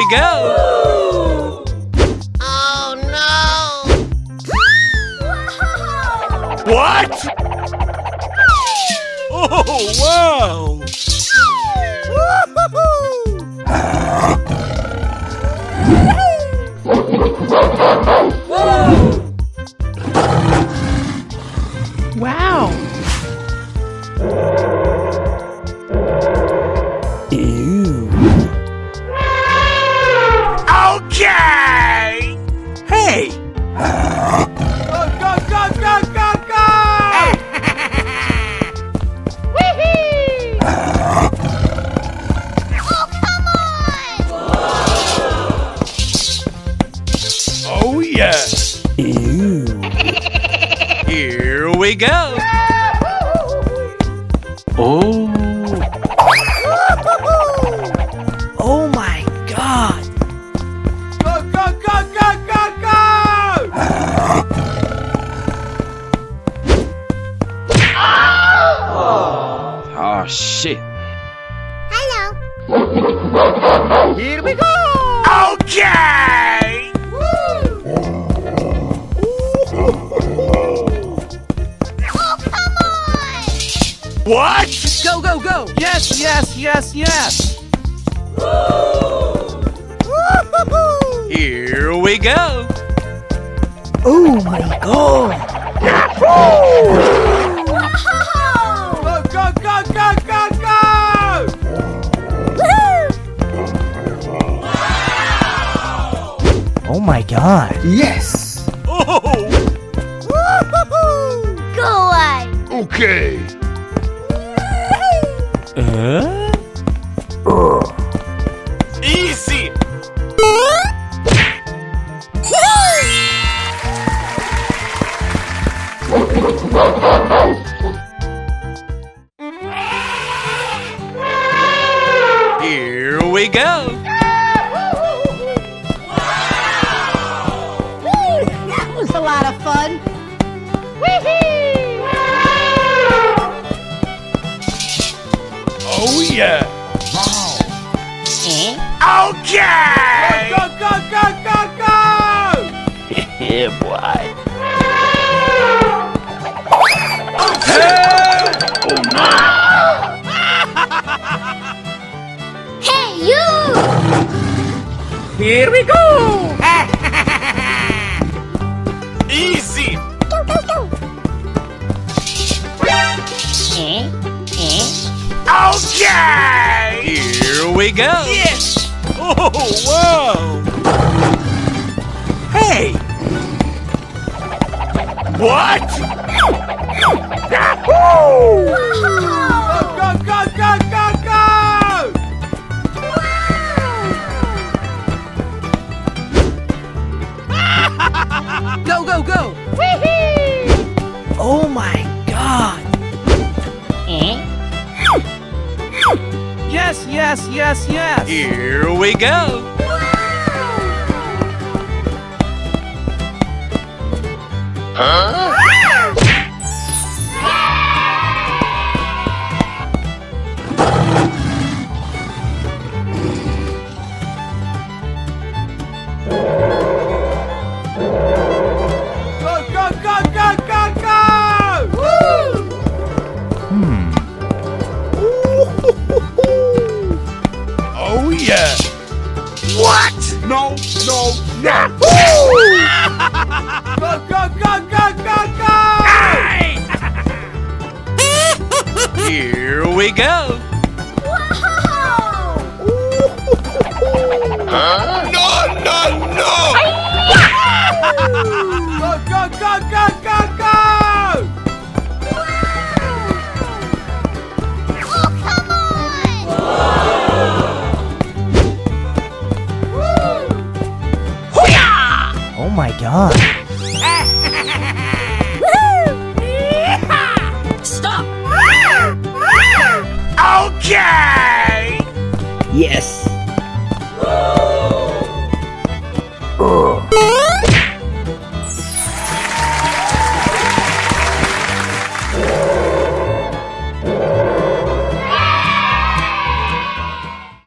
we go! Oh no! What? Oh, wow! Wow! Ew! Okay! Hey! Go, go, go, go, go, go! Oh, yeah! Ew! Here we go! Oh! Oh my God! Go, go, go, go, go, go! Oh, shit. Hello. Here we go! Okay! Oh, come on! What? Go, go, go! Yes, yes, yes, yes! Here we go! Oh my God! Go, go, go, go, go, go! Oh my God! Yes! Oh! Go away! Okay! Easy! Here we go! That was a lot of fun! Oh yeah! Okay! Go, go, go, go, go! Yeah, boy! Oh no! Hey, you! Here we go! Easy! Go, go, go! Okay! Here we go! Yes! Oh, wow! Hey! What? Yahoo! Go, go, go, go, go! Go, go, go! Oh my God! Yes, yes, yes, yes! Here we go! Huh? Go, go, go, go, go, go! Oh yeah! What? No, no, no! Go, go, go, go, go, go! Here we go! Huh? No, no, no! Go, go, go, go, go, go! Oh, come on! Oh my God!